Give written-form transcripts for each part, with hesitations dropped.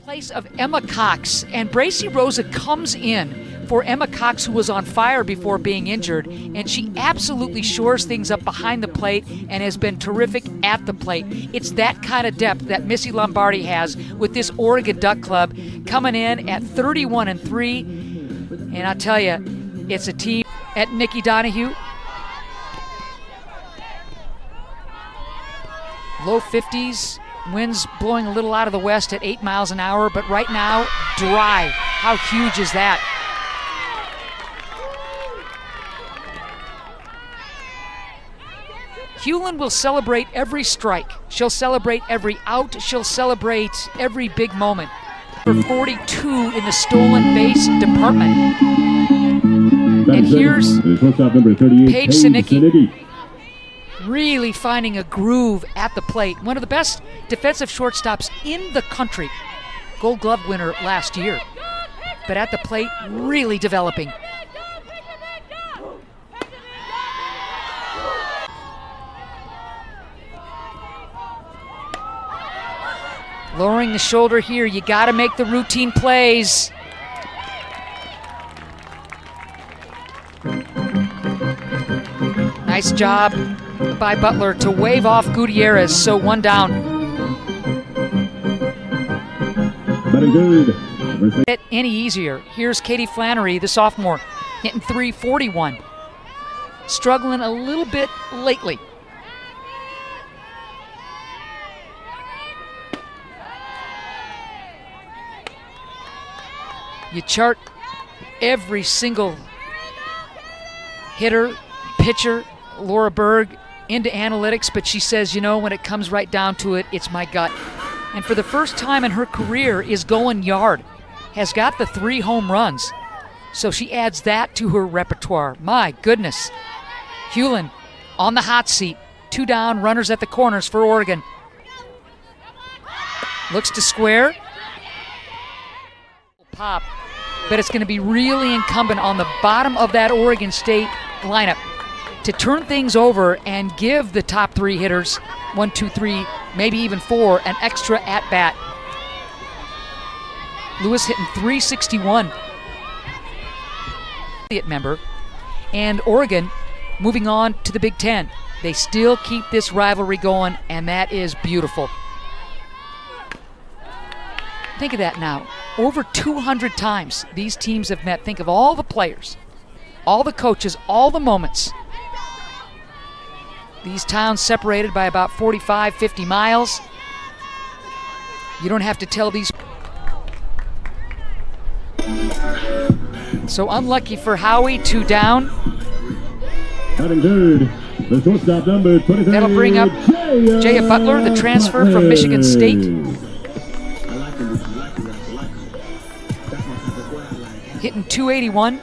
place of Emma Cox, and Bracy Rosa comes in for Emma Cox, who was on fire before being injured, and she absolutely shores things up behind the plate and has been terrific at the plate. It's that kind of depth that Missy Lombardi has with this Oregon Duck Club coming in at 31-3, and I'll tell you, it's a team at Nikki Donahue. Low 50s, winds blowing a little out of the west at 8 miles an hour, but right now, dry. How huge is that? Hewlin will celebrate every strike. She'll celebrate every out. She'll celebrate every big moment. For 42 in the stolen base department. And here's Paige Sinicki. Really finding a groove at the plate. One of the best defensive shortstops in the country. Gold Glove winner last year. But at the plate, really developing. Lowering the shoulder here. You got to make the routine plays. Nice job by Butler to wave off Gutierrez, so one down. Get any easier. Here's Katie Flannery, the sophomore, hitting .341. Struggling a little bit lately. You chart every single hitter, pitcher, Laura Berg, into analytics, but she says, you know, when it comes right down to it, it's my gut. And for the first time in her career is going yard. Has got the 3 home runs. So she adds that to her repertoire. My goodness. Hewlin on the hot seat. 2 down, runners at the corners for Oregon. Looks to square. Pop. But it's going to be really incumbent on the bottom of that Oregon State lineup to turn things over and give the top 3 hitters, 1, 2, 3, maybe even 4, an extra at-bat. Lewis hitting .361. Member. And Oregon moving on to the Big Ten. They still keep this rivalry going, and that is beautiful. Think of that now. Over 200 times these teams have met. Think of all the players, all the coaches, all the moments. These towns separated by about 45, 50 miles. You don't have to tell these. So unlucky for Howie, 2 down. Batting third, the shortstop number 23. That'll bring up Jaya Butler, the transfer from Michigan State. Hitting .281.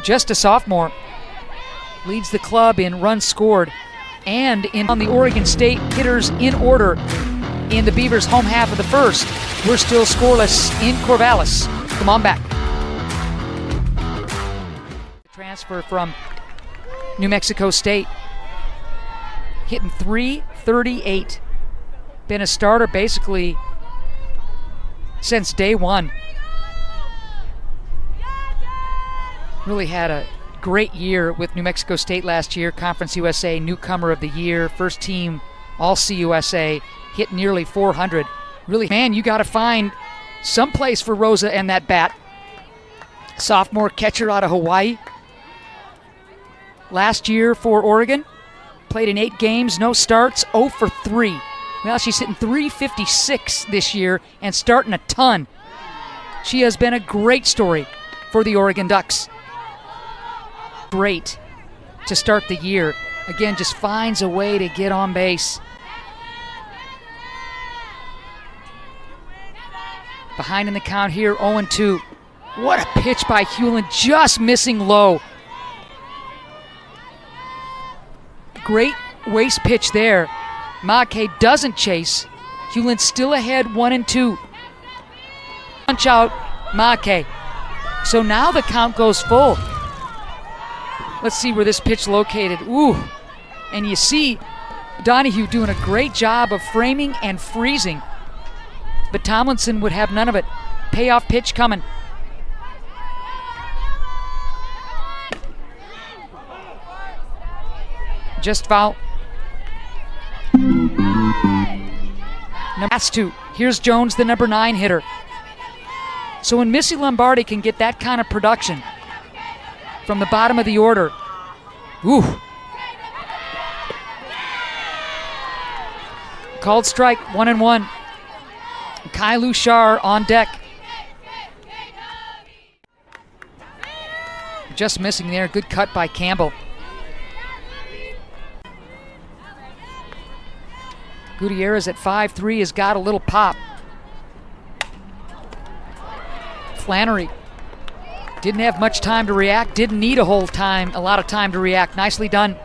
Just a sophomore. Leads the club in runs scored and on the Oregon State hitters in order in the Beavers' home half of the first. We're still scoreless in Corvallis. Come on back. Transfer from New Mexico State. Hitting .338. Been a starter basically since day one. Really had a great year with New Mexico State last year. Conference USA Newcomer of the Year, first team All-CUSA, hit nearly 400. Really, man, you got to find some place for Rosa and that bat. Sophomore catcher out of Hawaii. Last year for Oregon, played in 8 games, no starts, 0 for 3. Well, she's hitting .356 this year and starting a ton. She has been a great story for the Oregon Ducks. Great to start the year. Again, just finds a way to get on base. Behind in the count here, 0-2. What a pitch by Hewlin, just missing low. Great waste pitch there. Maake doesn't chase. Hewlin still ahead, 1-2. Punch out Maake. So now the count goes full. Let's see where this pitch located. Ooh. And you see Donahue doing a great job of framing and freezing but Tomlinson would have none of it. Payoff pitch coming. Just foul. Has to. Here's Jones, the number 9 hitter. So when Missy Lombardi can get that kind of production from the bottom of the order, ooh. Called strike, 1-1. Kai Luchar on deck. Just missing there. Good cut by Campbell. Gutierrez at 5'3" has got a little pop. Flannery didn't have much time to react, didn't need a lot of time to react. Nicely done.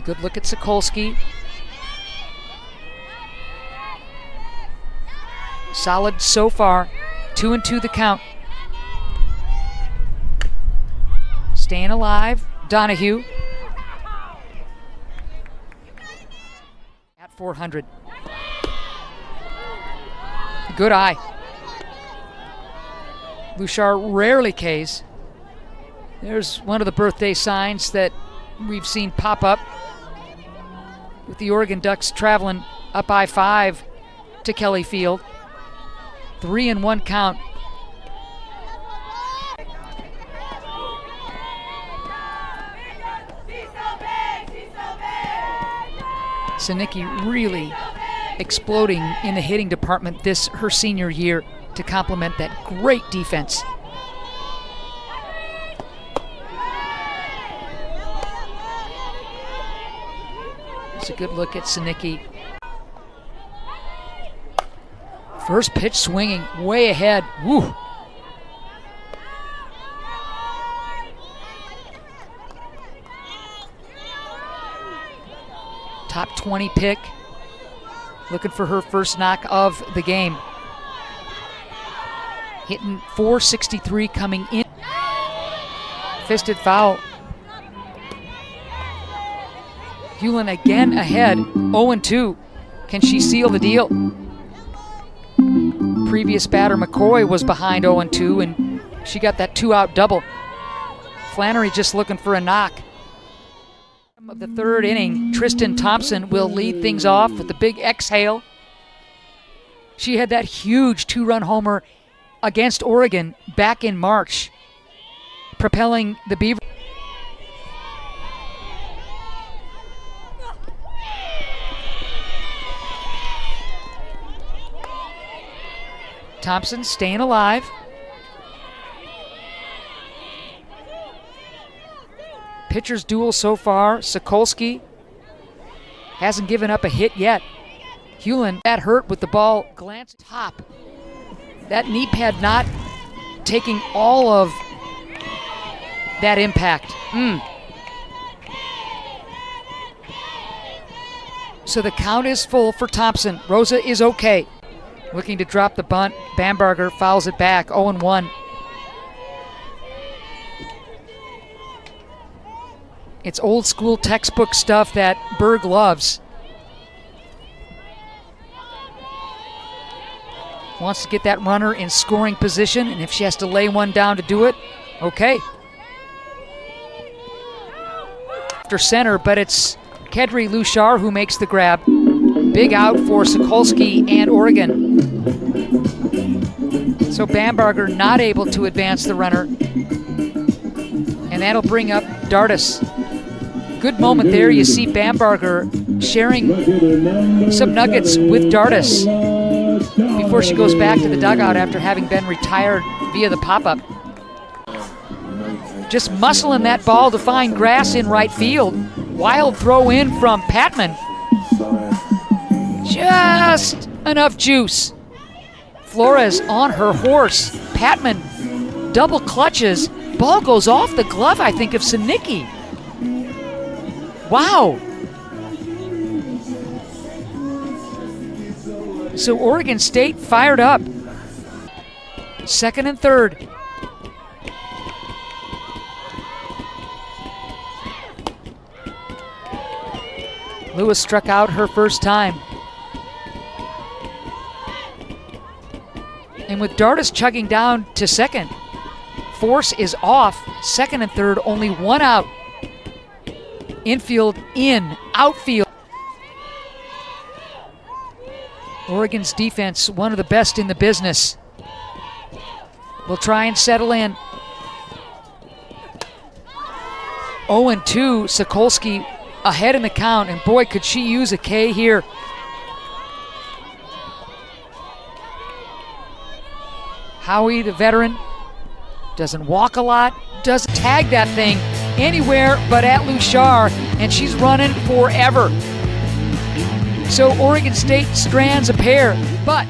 Good look at Sokolsky. Solid so far. 2-2 the count. Staying alive, Donahue. At 400. Good eye. Luchar rarely Ks. There's one of the birthday signs that we've seen pop up with the Oregon Ducks traveling up I-5 to Kelly Field. 3-1 count. Sinicki really exploding in the hitting department her senior year to complement that great defense. It's a good look at Sinicki. First pitch swinging way ahead. Woo. Top 20 pick. Looking for her first knock of the game. Hitting .463 coming in. Fisted foul. Hewlin again ahead. 0-2. Can she seal the deal? Previous batter McCoy was behind 0-2, and she got that 2-out double. Flannery just looking for a knock. Of the third inning, Tristan Thompson will lead things off with the big exhale. She had that huge 2-run homer against Oregon back in March, propelling the Beavers. Thompson staying alive. Pitcher's duel so far. Sokolsky hasn't given up a hit yet. Hewlin got hurt with the ball glanced top. That knee pad not taking all of that impact. So the count is full for Thompson. Rosa is okay. Looking to drop the bunt. Bamberger fouls it back. 0-1. It's old school textbook stuff that Berg loves. Wants to get that runner in scoring position, and if she has to lay one down to do it, okay. After center, but it's Kedri Luchar who makes the grab. Big out for Sokolsky and Oregon. So Bamberger not able to advance the runner. And that'll bring up Dartis. Good moment there. You see Bamberger sharing some nuggets with Dartis before she goes back to the dugout after having been retired via the pop-up. Just muscling that ball to find grass in right field. Wild throw in from Patman. Just enough juice. Flores on her horse. Patman double clutches. Ball goes off the glove, I think, of Sinicki. Wow. So Oregon State fired up. Second and third. Lewis struck out her first time. And with Dardis chugging down to second, Force is off. Second and third, only one out. Infield in, outfield. Oregon's defense, one of the best in the business. Will try and settle in. 0-2, Sokolsky ahead in the count, and boy, could she use a K here. Howie, the veteran, doesn't walk a lot, doesn't tag that thing anywhere but at Luchar, and she's running forever. So Oregon State strands a pair, but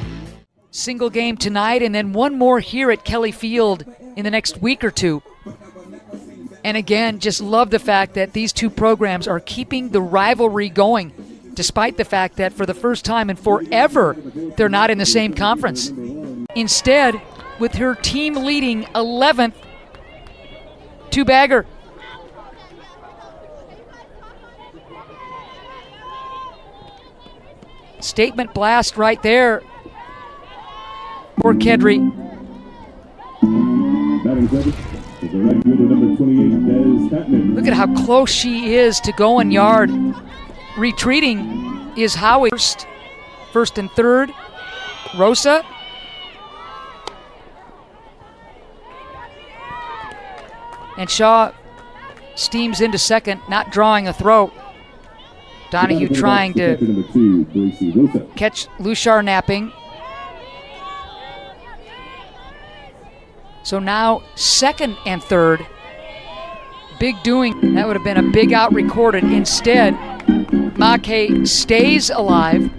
single game tonight and then one more here at Kelly Field in the next week or two. And again, just love the fact that these two programs are keeping the rivalry going, despite the fact that for the first time in forever, they're not in the same conference. Instead, with her team leading 11th, two-bagger. Statement blast right there for Kedry. Look at how close she is to going yard. Retreating is Howie. First and third, Rosa. And Shaw steams into second, not drawing a throw. Donahue trying to catch Luchar napping. So now second and third. Big doing. That would have been a big out recorded. Instead, Mackay stays alive.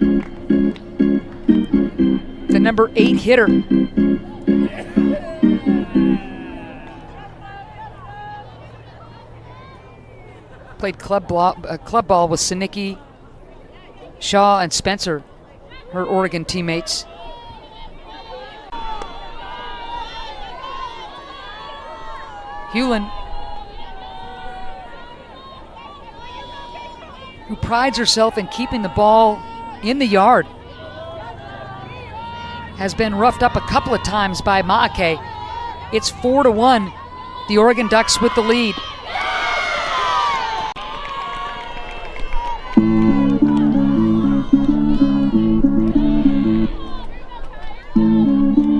The number 8 hitter. Played club ball with Sinicki, Shaw, and Spencer, her Oregon teammates. Hewlin, who prides herself in keeping the ball in the yard, has been roughed up a couple of times by Maakay. It's 4-1, the Oregon Ducks with the lead.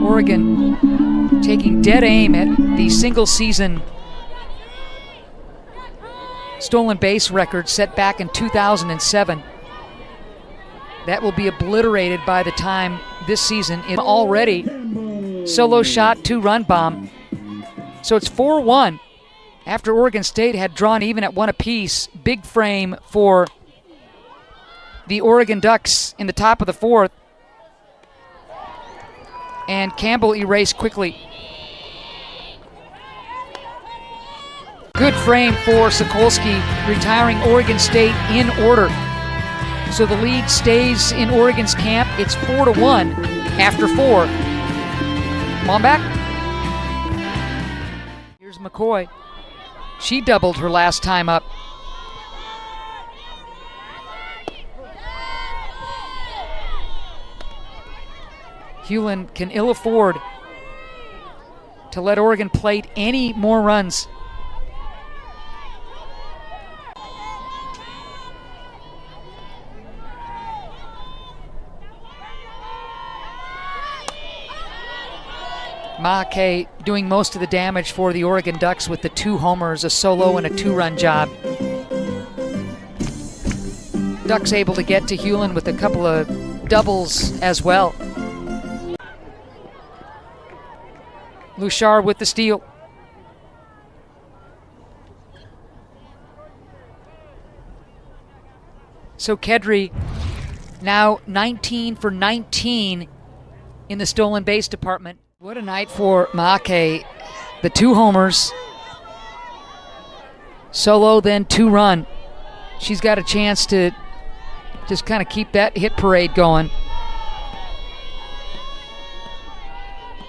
Oregon taking dead aim at the single season stolen base record set back in 2007. That will be obliterated by the time this season is already solo shot, 2-run bomb. So it's 4-1 after Oregon State had drawn even at one apiece. Big frame for the Oregon Ducks in the top of the fourth. And Campbell erased quickly. Good frame for Sokolsky, retiring Oregon State in order. So the lead stays in Oregon's camp. It's 4-1 after 4. Come on back. Here's McCoy. She doubled her last time up. Hewlin can ill afford to let Oregon plate any more runs. Maakay doing most of the damage for the Oregon Ducks with the 2 homers, a solo, and a 2-run job. Ducks able to get to Hewlin with a couple of doubles as well. Luchar with the steal. So Kedry now 19 for 19 in the stolen base department. What a night for Maakay. The 2 homers. Solo, then 2-run. She's got a chance to just kind of keep that hit parade going.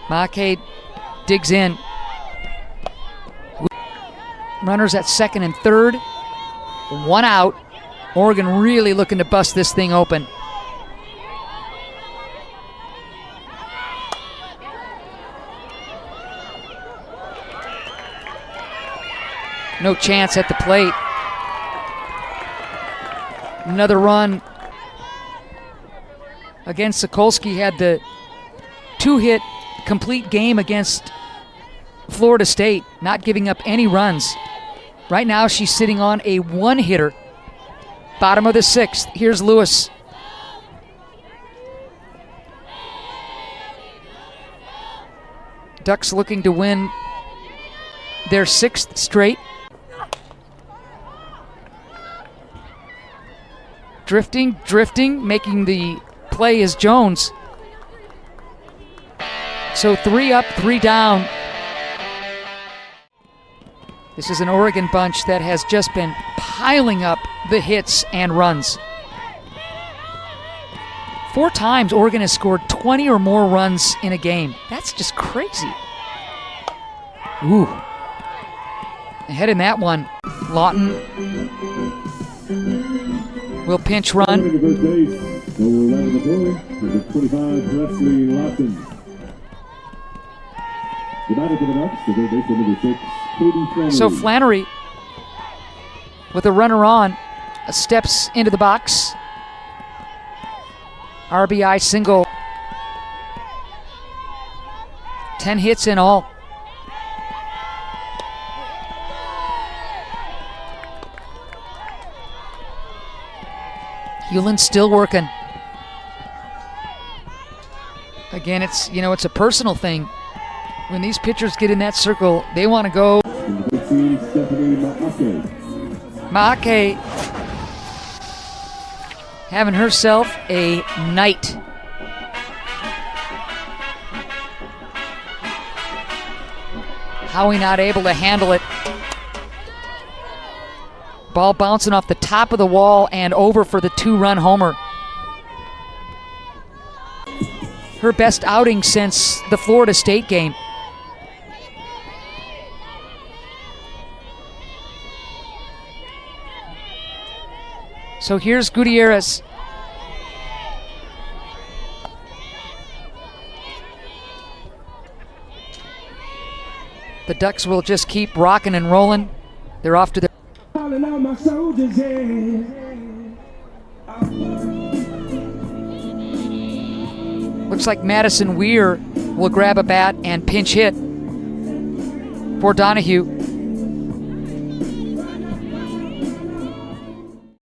Maakay digs in. Runners at second and third. 1 out. Oregon really looking to bust this thing open. No chance at the plate. Another run against Sokolsky. Had the 2-hit complete game against Florida State, not giving up any runs. Right now she's sitting on a 1-hitter. Bottom of the 6th. Here's Lewis. Ducks looking to win their 6th straight. Drifting, making the play is Jones. So 3 up, 3 down. This is an Oregon bunch that has just been piling up the hits and runs. 4 times Oregon has scored 20 or more runs in a game. That's just crazy. Ooh. Ahead in that one. Lawton will pinch run. To first base. So we're right in the play. Number 25, Presley Lawson. The batter for the Ducks, the third baseman, number 6, Katie Flannery. So Flannery, with a runner on, steps into the box. RBI single. 10 hits in all. Hewlin still working. Again, it's a personal thing. When these pitchers get in that circle, they want to go. Stephanie Maake having herself a night. Howie not able to handle it. Ball bouncing off the top of the wall and over for the 2-run homer. Her best outing since the Florida State game. So here's Gutierrez. The Ducks will just keep rocking and rolling. They're off to their... Looks like Madison Weir will grab a bat and pinch hit for Donahue.